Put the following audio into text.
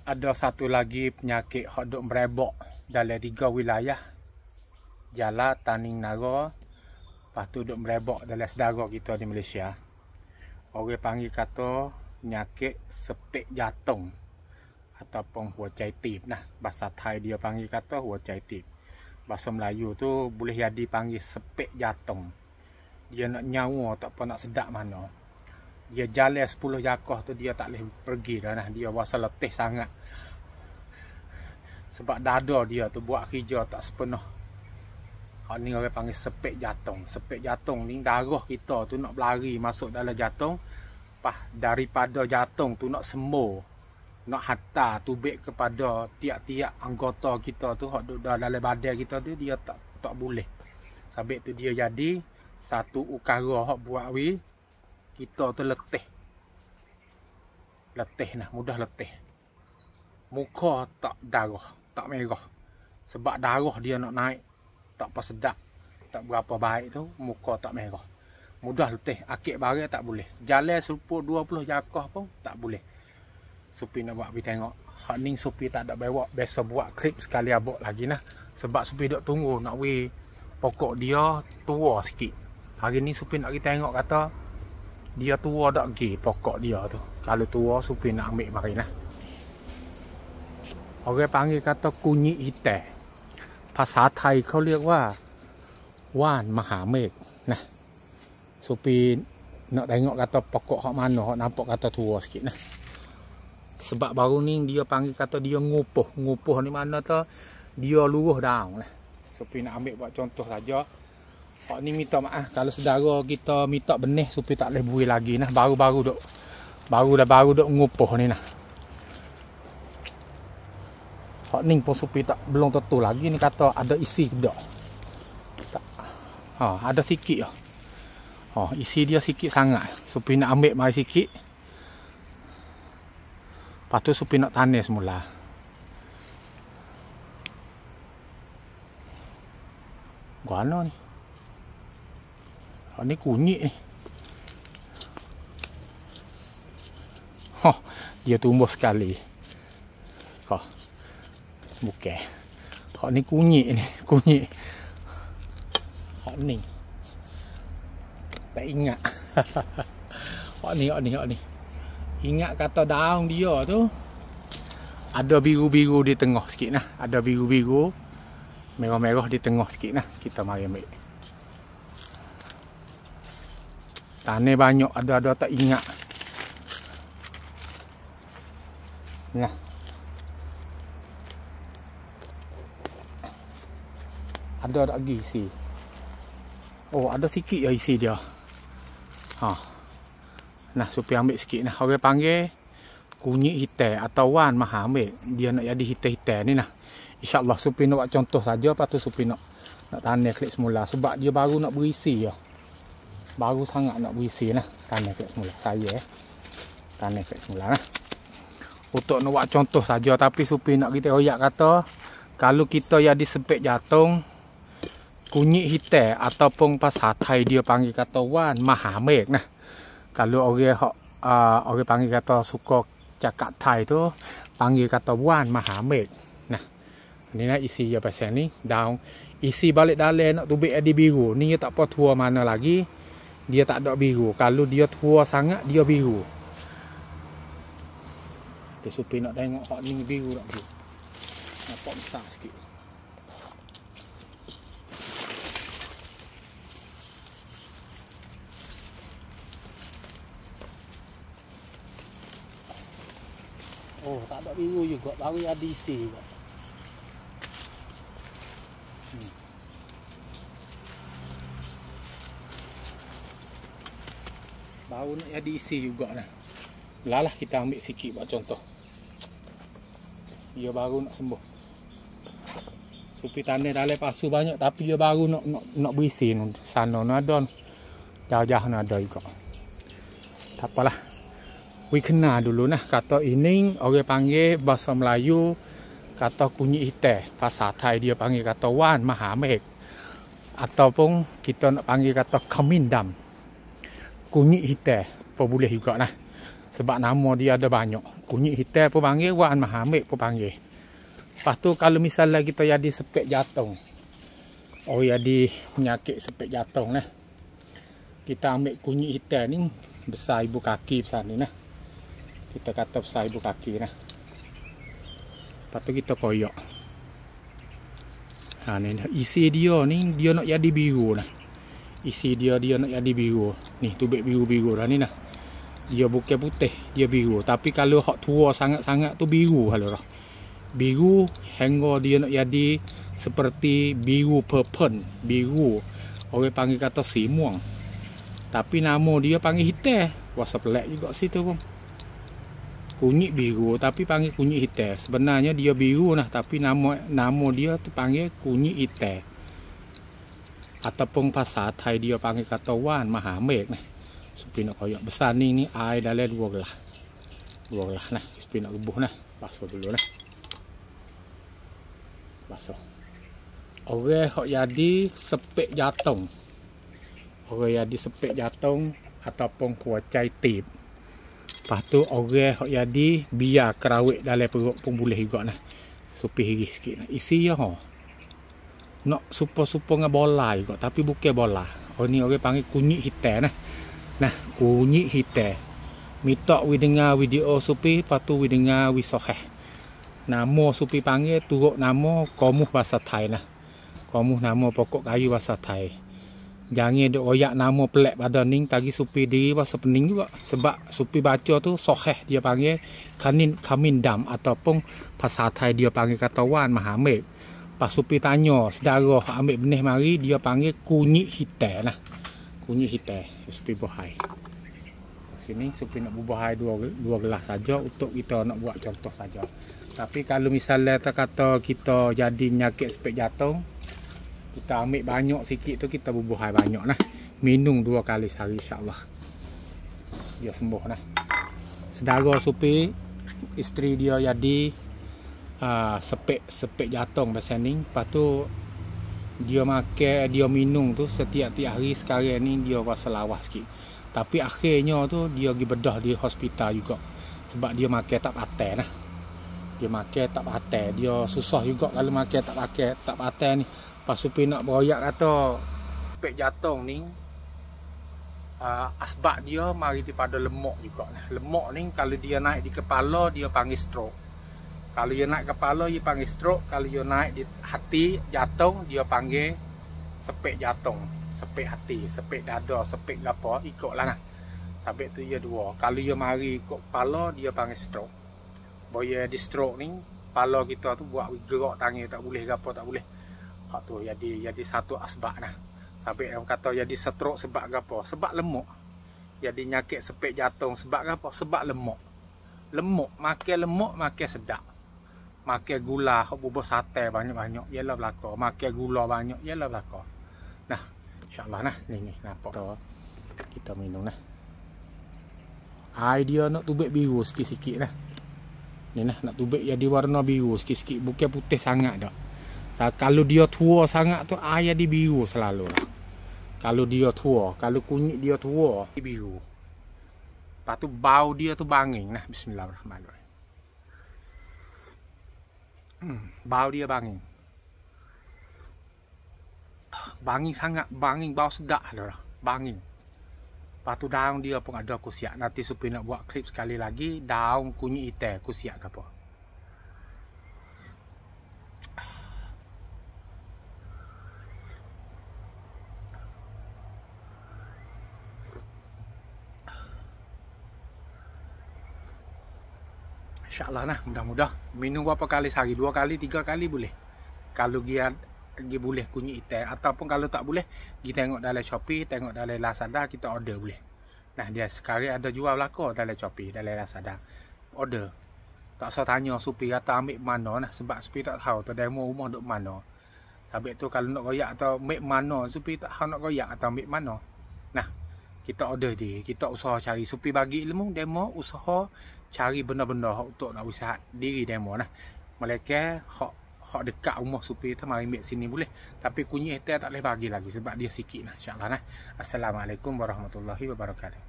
ada satu lagi penyakit hok duk merebak dalam 3 wilayah. Jala, Taning Nara, lepas tu duk merebak dalam sedara kita di Malaysia. Orang panggil kata penyakit sepik jantung ataupun huacai tip nah. Bahasa Thai dia panggil kata huacai tip. Bahasa Melayu tu boleh jadi panggil sepik jantung. Dia nak nyawa tak apa nak sedap mana. Dia jalan 10 jakah tu dia tak boleh pergi dah nah. Dia rasa letih sangat. Sebab dada dia tu buat kerja tak sepenuh. Hak ni orang panggil sepik jantung. Sepik jantung ni darah kita tu nak berlari masuk dalam jantung. Pas daripada jantung tu nak sembuh. Nak hantar tubik kepada tiap-tiap anggota kita tu hak duduk dalam badan kita tu dia tak boleh. Sebab tu dia jadi satu ukara hak buat kita tu letih. Letih nah, mudah letih. Muka tak darah, tak merah. Sebab darah dia nak naik tak apa sedap, tak berapa baik tu, muka tak merah. Mudah letih, akik barang tak boleh. Jalan 20 jakah pun tak boleh. Supi nak buat pergi tengok. Hak ni Supi tak ada bawa, biasa buat klip sekali abok lagi nah. Sebab Supi duk tunggu nak pokok dia tua sikit. Hari ni Supi nak pergi tengok kata dia tua tak lagi pokok dia tu. Kalau tua Supi nak ambil mari nah. Orang panggil kata kunyit hitam. ภาษาไทยเขาเรียกว่าว่านมหาเมฆนะ Supi nak tengok kata pokok hak mana hak nampak kata tua sikit nah. Sebab baru ni dia panggil kata dia ngupuh. Ngupuh ni mana tu dia luruh daun lah. Supi nak ambil buat contoh saja. Hak ni minta maaf kalau saudara kita minta benih Supi tak boleh beri lagi nah. Baru duk ngupuh ni nah. Hak ni pun Supi tak belum tentu lagi ni kata ada isi ke tak. Ada sikit lah. Isi dia sikit sangat. Supi nak ambil mari sikit. Lepas tu Supi nak tanis semula. Mana ni? Ni kunyit ni. Dia tumbuh sekali. Bukan. Hak ni kunyit ni. Kunyit. Hak ni. Tak ingat. Hak ni. Ingat kata daun dia tu. Ada biru-biru di tengah sikit nah. Ada biru-biru. Merah-merah di tengah sikit nah. Kita mari ambil. Tanah banyak. Ada tak ingat. Nah. Ada tak lagi isi. Ada sikit ya isi dia. Nah, Supi ambil sikit nah. Orang panggil kunyit hitam atau wan maha mek. Dia nak jadi hitam-hitam ni nah. InsyaAllah Supi nak buat contoh saja. Lepas tu Supi nak tanah klik semula. Sebab dia baru nak berisi ya. Baru sangat nak berisi nah. Tanah klik semula. Saya tanah klik semula nah. Untuk nak buat contoh saja. Tapi Supi nak kita royak kata. Kalau kita jadi sepik jantung. Kunyit hitam ataupun bahasa Thai dia panggil kata wan maha mek nah. Kalau orang panggil kata suka cakap Thai tu panggil kata wan maha mek. Nah. Ni lah isi dia pasal ni daun. Isi balik dalam nak tubik ada biru. Ni tak apa tua mana lagi. Dia tak ada biru. Kalau dia tua sangat dia biru. Supi nak tengok hak ni biru tak biru. Nampak besar sikit. Tak ada biru juga, baru ada isi juga. Baru nak jadi isi juga nah. Lah kita ambil sikit buat contoh. Dia baru nak sembuh. Supi tanah dalam pasu banyak tapi dia baru nak berisi sana ada. Jauh-jauh ada juga. Tak apalah. Kena dulu nah kata ini orang panggil bahasa Melayu kata kunyit hitam. Bahasa Thai dia panggil kata wan maha mek. Ataupun kita nak panggil kata kamindam. Kunyit hitam. Apa boleh juga nah. Sebab nama dia ada banyak. Kunyit hitam pun panggil, Wan Mahamid pun panggil. Lepas tu kalau misalnya kita jadi sepek jantung. Oh jadi penyakit sepek jantung nah. Kita ambil kunyit hitam ni besar ibu kaki besar ni nah. Kita kata besar ibu kaki nah. Lepas tu kita koyak. Ha ni isi dia ni dia nak jadi biru nah. Isi dia nak jadi biru. Ni tubik biru-biru dah ni nah. Dia bukan putih, dia biru. Tapi kalau hak tua sangat-sangat tu biru halah. Biru hingga dia nak jadi seperti biru purple, biru. Orang panggil kata simuang. Tapi nama dia panggil hitam. Wasa pelik juga situ pun. Kunyit biru tapi panggil kunyit hitam. Sebenarnya dia biru nah, tapi nama dia tu panggil kunyit hitam. Ataupun pasal Thai dia panggil kata Wan Mahamid nah. Supaya nak koyak besar ni air dalam 2 gelas. 2 gelas nah, supaya nak rebus nah. Basuh dulu nah. Basuh. Orang hok jadi sepek jantung. Orang jadi sepek jantung ataupun kuacai tip. Lepas tu orang hok jadi biar kerawik dalam perut pun boleh juga nah. Supaya hiris sikit nah. Isi ya ho. Nak supaya bola juga tapi bukan bola. Oh ni orang panggil kunyit hitam nah. Nah, kunyit hitam. Minta we dengar video supi, lepas tu we dengar we soheh. Nama supi panggil turut nama komuh bahasa Thai nah. Komuh nama pokok kayu bahasa Thai. Jangan duk royak nama pelik pada ning tadi supi diri bahasa pening juga. Sebab supi baca tu soheh dia panggil kamin dam ataupun bahasa Thai dia panggil kata Wan Mahamid. Pas supi tanya saudara ambil benih mari dia panggil kunyit hitam nah. Kunyit hitam supi buhai. Sini supi nak bubuhai 2 gelas saja untuk kita nak buat contoh saja. Tapi kalau misalnya kata kita jadi nyakit sepek jantung, kita ambil banyak sikit tu kita bubuhai banyak nah. Minum 2 kali sehari insya-Allah. Dia sembuh nah. Saudara supi isteri dia jadi sepek jantung bahasa ni. Lepas tu dia makan, dia minum tu setiap-tiap hari sekarang ni dia rasa lawas sikit. Tapi akhirnya tu dia pergi bedah di hospital juga. Sebab dia makan tak patai nah. Dia makan tak patai. Dia susah juga kalau makan tak patai ni. Pas supi nak beroyak kata sepek jantung ni asbab dia mari daripada lemak juga nah. Lemak ni kalau dia naik di kepala dia panggil stroke. Kalau dia naik kepala dia panggil stroke, kalau dia naik di hati jantung dia panggil sepek jantung, sepek hati, sepek dada, sepek apa ikutlah nah. Sampai tu dia 2. Kalau dia mari ikut kepala dia panggil stroke. Boya di stroke ni kepala kita tu buat gerak tangan tak boleh gapo tak boleh. Hak tu jadi satu asbab nah. Sampai orang kata jadi stroke sebab gapo? Sebab lemak. Jadi nyakit sepek jantung sebab gapo? Sebab lemak. Makan lemak makan sedap. Makan gula, bubur sate banyak-banyak ialah belaka. Makan gula banyak ialah belaka. Nah, insya-Allah nah ni nampak tu. Kita minum nah. Air dia nak tubik biru sikit-sikit nah. Ni nah nak tubik jadi warna biru sikit-sikit, bukan putih sangat dak. Kalau dia tua sangat tu air jadi biru selalu lah. Kalau dia tua, kalau kunyit dia tua, biru. Lepas tu bau dia tu banging nah. Bismillahirrahmanirrahim. Bau dia banging. Banging sangat, banging bau sedap dah. Banging. Lepas tu daun dia pun ada aku siap. Nanti supi nak buat klip sekali lagi daun kunyit hitam aku siap ke apa. InsyaAllah nah, mudah-mudah minum berapa kali sehari, 2 kali, 3 kali boleh. Kalau dia boleh kunyit hitam ataupun kalau tak boleh, kita tengok dalam Shopee, tengok dalam Lazada kita order boleh. Nah, dia sekarang ada jual belaka dalam Shopee, dalam Lazada. Order. Tak usah tanya supi kata ambil mana nah, sebab supi tak tahu tu demo rumah duk mana. Sabit tu kalau nak royak atau ambil mana, supi tak tahu nak royak atau ambil mana. Nah, kita order je, kita usaha cari supi bagi ilmu demo usaha cari benda-benda untuk nak usaha diri demo nah. Mereka hak dekat rumah supi tu mari ambil sini boleh. Tapi kunyit hitam tak boleh bagi lagi sebab dia sikit nah. InsyaAllah nah. Assalamualaikum warahmatullahi wabarakatuh.